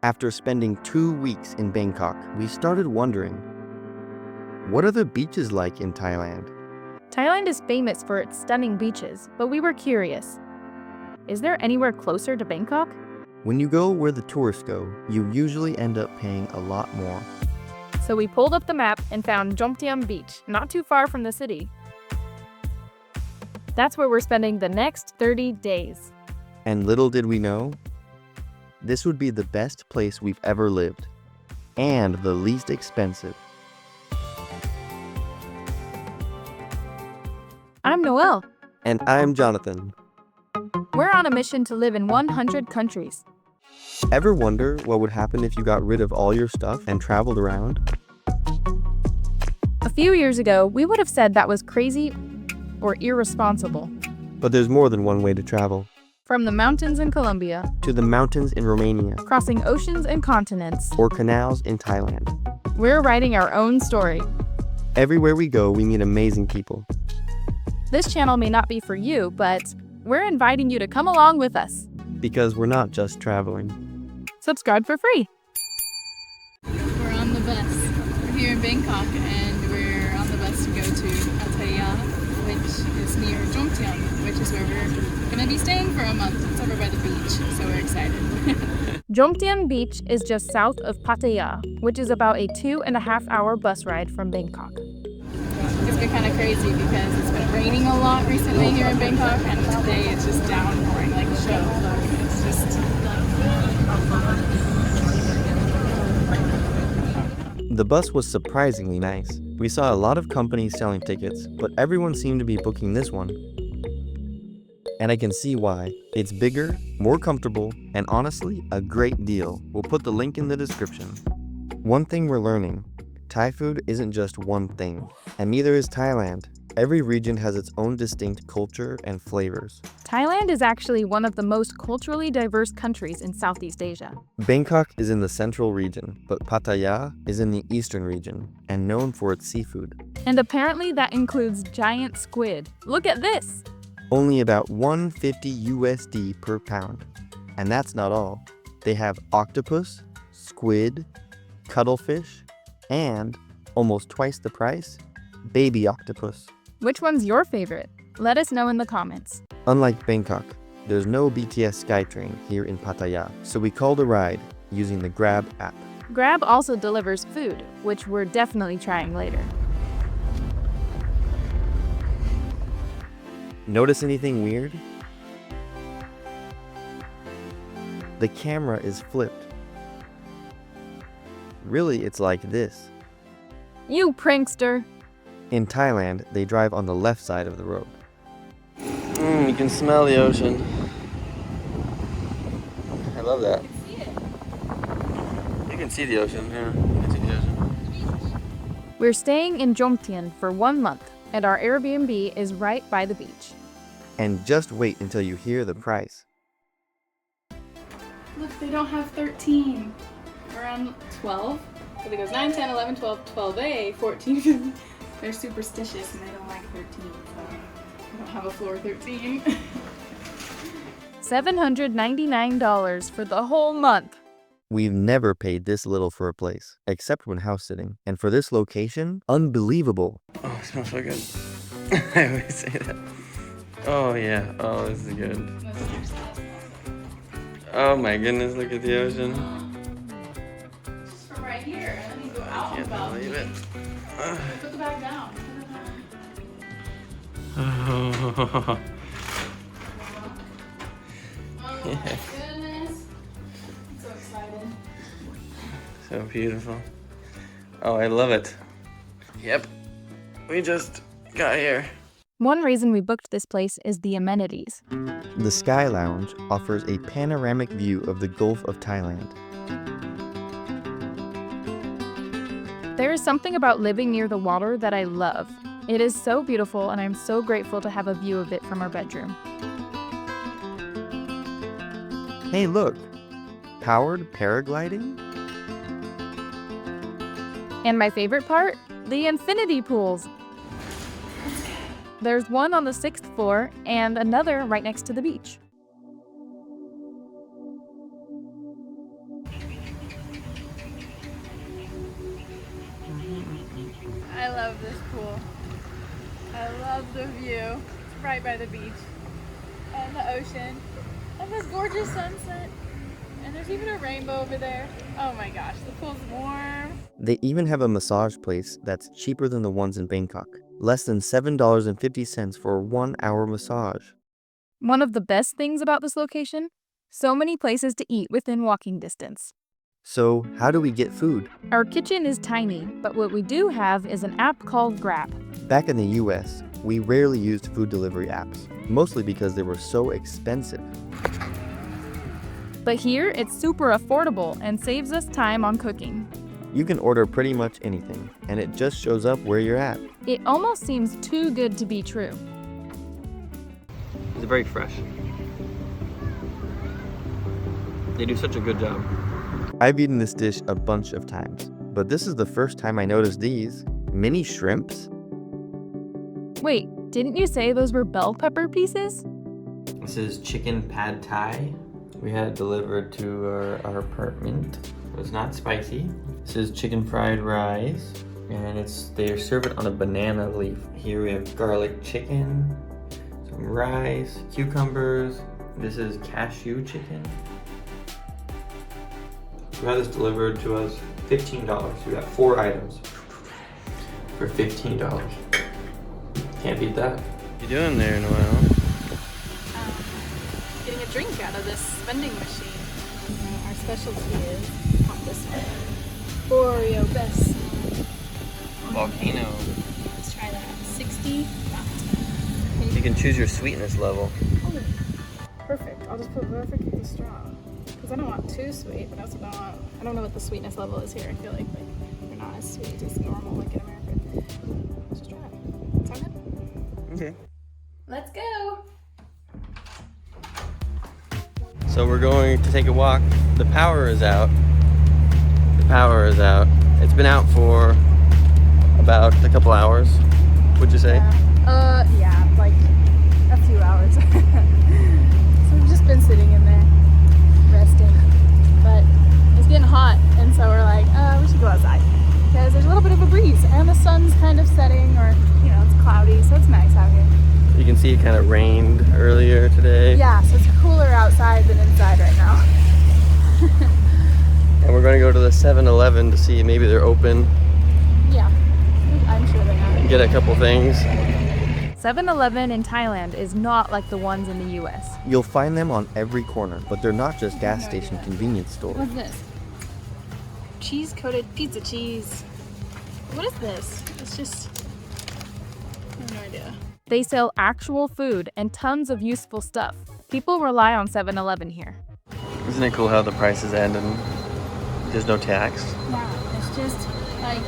After spending 2 weeks in Bangkok, we started wondering, what are the beaches like in Thailand? Thailand is famous for its stunning beaches, but we were curious. Is there anywhere closer to Bangkok? When you go where the tourists go, you usually end up paying a lot more. So we pulled up the map and found Jomtien Beach, not too far from the city. That's where we're spending the next 30 days. And little did we know, this would be the best place we've ever lived, and the least expensive. I'm Noelle. And I'm Jonathan. We're on a mission to live in 100 countries. Ever wonder what would happen if you got rid of all your stuff and traveled around? A few years ago, we would have said that was crazy or irresponsible. But there's more than one way to travel. From the mountains in Colombia, To the mountains in Romania, crossing oceans and continents, or canals in Thailand. we're writing our own story. Everywhere we go, we meet amazing people. This channel may not be for you, but we're inviting you to come along with us. Because we're not just traveling. Subscribe for free. We're on the bus. We're here in Bangkok and we're on the bus to go to Pattaya, which is near Jomtien, which is where we're going to be staying for a month. It's over by the beach, so we're excited. Jomtien Beach is just south of Pattaya, which is about a 2.5-hour bus ride from Bangkok. It's been kind of crazy because it's been raining a lot recently here in Bangkok, and today it's just downpouring like a show. It's just... The bus was surprisingly nice. We saw a lot of companies selling tickets, but everyone seemed to be booking this one. And I can see why. It's bigger, more comfortable, and honestly, a great deal. We'll put the link in the description. One thing we're learning, Thai food isn't just one thing, and neither is Thailand. Every region has its own distinct culture and flavors. Thailand is actually one of the most culturally diverse countries in Southeast Asia. Bangkok is in the central region, but Pattaya is in the eastern region, and known for its seafood. And apparently that includes giant squid. Look at this! Only about 150 USD per pound. And that's not all. They have octopus, squid, cuttlefish, and, almost twice the price, baby octopus. Which one's your favorite? Let us know in the comments. Unlike Bangkok, there's no BTS SkyTrain here in Pattaya, so we called a ride using the Grab app. Grab also delivers food, which we're definitely trying later. Notice anything weird? The camera is flipped. Really, it's like this. You prankster! In Thailand, they drive on the left side of the road. You can smell the ocean. I love that. You can see the ocean, yeah. You can see the ocean. We're staying in Jomtien for 1 month, and our Airbnb is right by the beach. And just wait until you hear the price. Look, they don't have 13. We're on 12. So it goes 9, 10, 11, 12, 12A, 14. They're superstitious and they don't like 13, so we don't have a floor 13. $799 for the whole month. We've never paid this little for a place, except when house sitting. And for this location, unbelievable. Oh, it smells so good. I always say that. Oh yeah, oh this is good. Oh my goodness, look at the ocean. Just from right here, and then you go out Can't about believe it. Put the bag down. Oh. Oh my goodness. I'm so excited. So beautiful. Oh, I love it. Yep. We just got here. One reason we booked this place is the amenities. The Sky Lounge offers a panoramic view of the Gulf of Thailand. There is something about living near the water that I love. It is so beautiful, and I'm so grateful to have a view of it from our bedroom. Hey, look! Powered paragliding? And my favorite part? The infinity pools. There's one on the 6th floor and another right next to the beach. I love this pool. I love the view. It's right by the beach and the ocean and this gorgeous sunset. And there's even a rainbow over there. Oh my gosh, the pool's warm. They even have a massage place that's cheaper than the ones in Bangkok. Less than $7.50 for a 1-hour massage. One of the best things about this location? So many places to eat within walking distance. So, how do we get food? Our kitchen is tiny, but what we do have is an app called Grab. Back in the US, we rarely used food delivery apps, mostly because they were so expensive. But here, it's super affordable and saves us time on cooking. You can order pretty much anything, and it just shows up where you're at. It almost seems too good to be true. It's very fresh. They do such a good job. I've eaten this dish a bunch of times, but this is the first time I noticed these. Mini shrimps? Wait, didn't you say those were bell pepper pieces? This is chicken pad thai. We had it delivered to our apartment. It was not spicy. This is chicken fried rice, and they serve it on a banana leaf. Here we have garlic chicken, some rice, cucumbers. This is cashew chicken. We had this delivered to us $15. We got 4 items for $15. Can't beat that. What you doing there, Noelle? Getting a drink out of this vending machine. Our specialty is this one. Oreo Best. Volcano. Let's try that. 60. You can choose your sweetness level. Oh, perfect. I'll just put perfectly strong. Because I don't want too sweet, but I also don't want, I don't know what the sweetness level is here. I feel like they're not as sweet as normal like in America. Let's just try it. Sound good? Okay. Let's go. So we're going to take a walk. The power is out. The power is out. It's been out for about a couple hours, would you say? Yeah, like a few hours. So we've just been sitting in there, resting. But it's getting hot, and so we're like, we should go outside. Because there's a little bit of a breeze, and the sun's kind of setting, or, it's cloudy, so it's nice out here. You can see it kind of rained earlier today. Yeah, so it's cooler outside than inside right now. And we're going to go to the 7-Eleven to see maybe they're open. Yeah, I'm sure they are. Get a couple things. 7-Eleven in Thailand is not like the ones in the US. You'll find them on every corner, but they're not just gas station convenience stores. What's this? Cheese-coated pizza cheese. What is this? It's just... I have no idea. They sell actual food and tons of useful stuff. People rely on 7-Eleven here. Isn't it cool how the prices end and there's no tax? Yeah, it's just like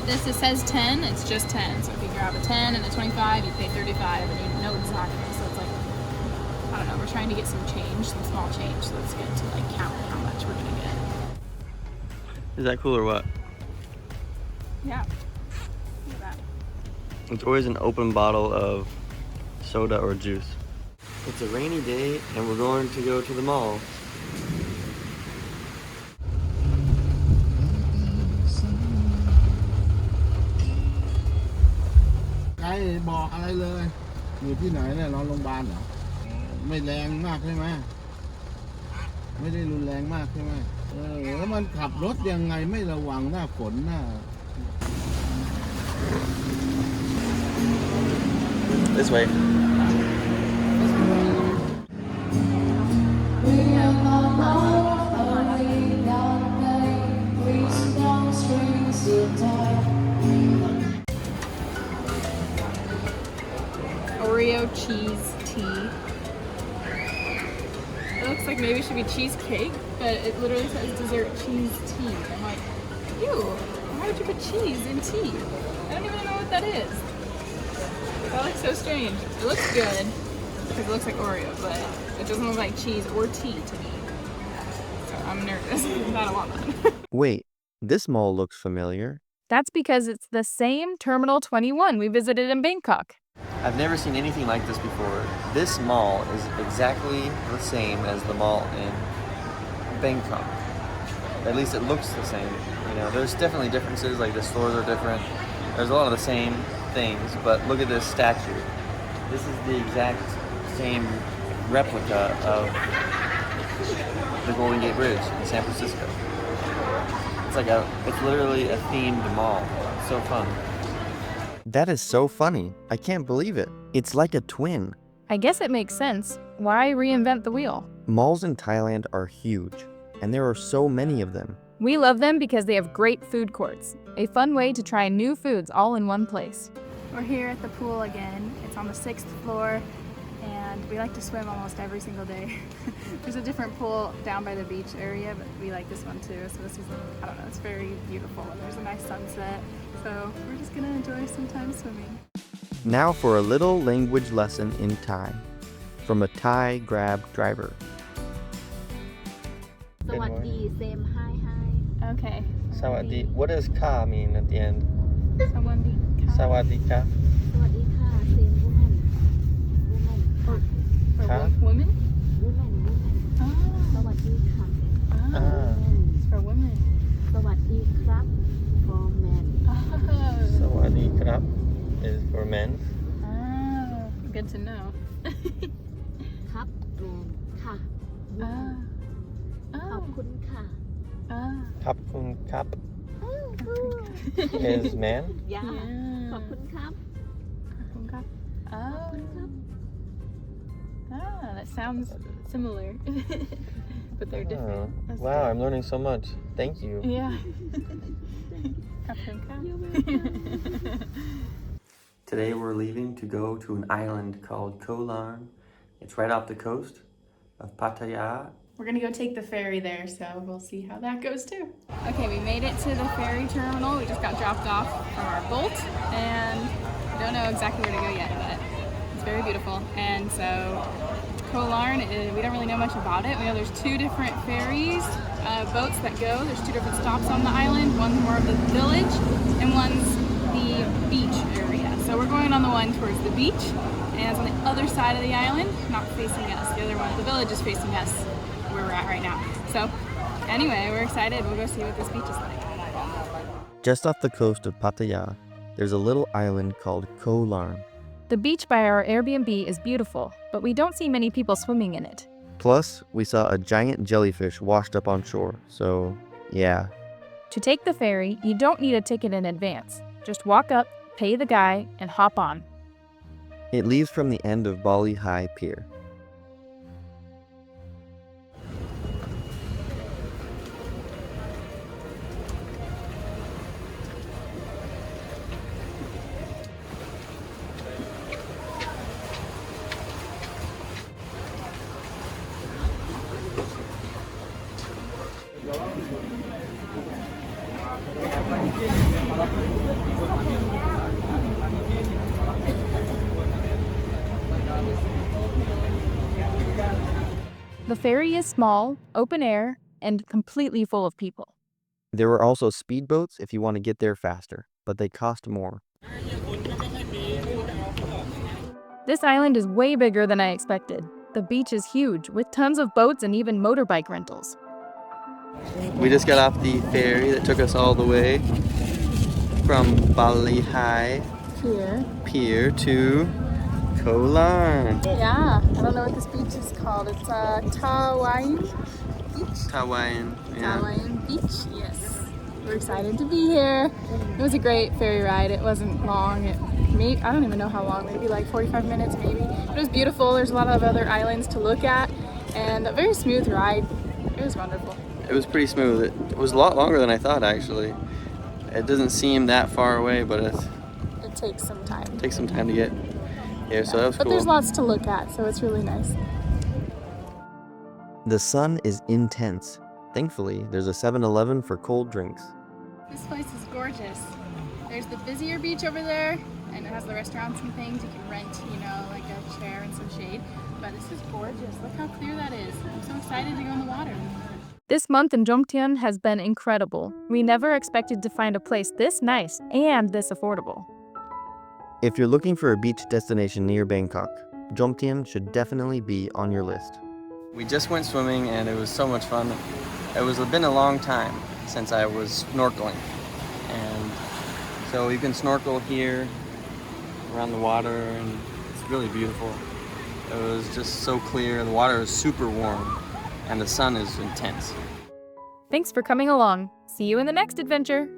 this. It says 10. It's just 10. So if you grab a 10 and a 25, you pay 35, and you know exactly. So it's like, I don't know. We're trying to get some change, some small change. So let's get to like count how much we're gonna get. Is that cool or what? Yeah. Look at that. It's always an open bottle of soda or juice. It's a rainy day and we're going to go to the mall. Cáiบอกอะไรเลย อยู่ที่ไหนเนี่ยนอนโรงพยาบาลเหรอ ไม่แรงมากใช่ไหม ไม่ได้รุนแรงมากใช่ไหม แล้วมันขับรถยังไงไม่ระวังหน้าฝนหน้า This way. Oreo cheese tea. It looks like maybe it should be cheesecake, but it literally says dessert cheese tea. I'm like, ew, why would you put cheese in tea? I don't even know what that is. That looks so strange. It looks good, because it looks like Oreo, but it doesn't look like cheese or tea to me. So I'm nervous. I don't want that. Wait, this mall looks familiar. That's because it's the same Terminal 21 we visited in Bangkok. I've never seen anything like this before. This mall is exactly the same as the mall in Bangkok. At least it looks the same. There's definitely differences, like the stores are different. There's a lot of the same things, but look at this statue. This is the exact same replica of the Golden Gate Bridge in San Francisco. It's literally a themed mall. It's so fun. That is so funny. I can't believe it. It's like a twin. I guess it makes sense. Why reinvent the wheel? Malls in Thailand are huge, and there are so many of them. We love them because they have great food courts. A fun way to try new foods all in one place. We're here at the pool again. It's on the 6th floor, and we like to swim almost every single day. There's a different pool down by the beach area, but we like this one too. So this is, I don't know, it's very beautiful, and there's a nice sunset. So we're just gonna enjoy some time swimming. Now for a little language lesson in Thai from a Thai Grab driver. สวัสดี same hi hi Okay. Sawadee. What does ka mean at the end? Sawandi. Sawadee ka. สวัสดีค่ะ same woman woman ค่ะ Ka? Women? woman woman สวัสดีค่ะ It's for women. สวัสดีครับ for men Sawadee krap is for men. Good to know. ครับ man ค่ะ woman ขอบคุณค่ะ Kap kun kap is man. ย่าขอบคุณครับ That sounds similar. But they're different. Oh, That's wow, I'm learning so much. Thank you. good. Yeah. Today we're leaving to go to an island called Koh Larn. It's right off the coast of Pattaya. We're gonna go take the ferry there, so we'll see how that goes too. Okay, we made it to the ferry terminal. We just got dropped off from our boat, and we don't know exactly where to go yet, but it's very beautiful. And so Koh Larn, we don't really know much about it. We know there's two different ferries, boats that go. There's two different stops on the island. One's more of the village, and one's the beach area. So we're going on the one towards the beach, and it's on the other side of the island, not facing us. The other one, the village, is facing us, where we're at right now. So anyway, we're excited. We'll go see what this beach is like. Just off the coast of Pattaya, there's a little island called Koh Larn. The beach by our Airbnb is beautiful, but we don't see many people swimming in it. Plus, we saw a giant jellyfish washed up on shore, so yeah. To take the ferry, you don't need a ticket in advance. Just walk up, pay the guy, and hop on. It leaves from the end of Bali High Pier. The ferry is small, open air, and completely full of people. There were also speedboats if you want to get there faster, but they cost more. This island is way bigger than I expected. The beach is huge, with tons of boats and even motorbike rentals. We just got off the ferry that took us all the way from Bali High Pier to Koh Larn. Yeah, I don't know what this beach is called. It's Tawain Beach. Tawain, yeah. Tawain Beach, yes. We're excited to be here. It was a great ferry ride. It wasn't long. I don't even know how long, maybe like 45 minutes maybe. But it was beautiful. There's a lot of other islands to look at, and a very smooth ride. It was wonderful. It was pretty smooth. It was a lot longer than I thought, actually. It doesn't seem that far away, but it takes some time. takes some time to get here, so that was But cool. there's lots to look at, so it's really nice. The sun is intense. Thankfully, there's a 7-Eleven for cold drinks. This place is gorgeous. There's the busier beach over there, and it has the restaurants and things. You can rent, like a chair and some shade. But this is gorgeous. Look how clear that is. I'm so excited to go in the water. This month in Jomtien has been incredible. We never expected to find a place this nice and this affordable. If you're looking for a beach destination near Bangkok, Jomtien should definitely be on your list. We just went swimming and it was so much fun. It was been a long time since I was snorkeling, and So you can snorkel here around the water, and it's really beautiful. It was just so clear. The water is super warm, and the sun is intense. Thanks for coming along. See you in the next adventure.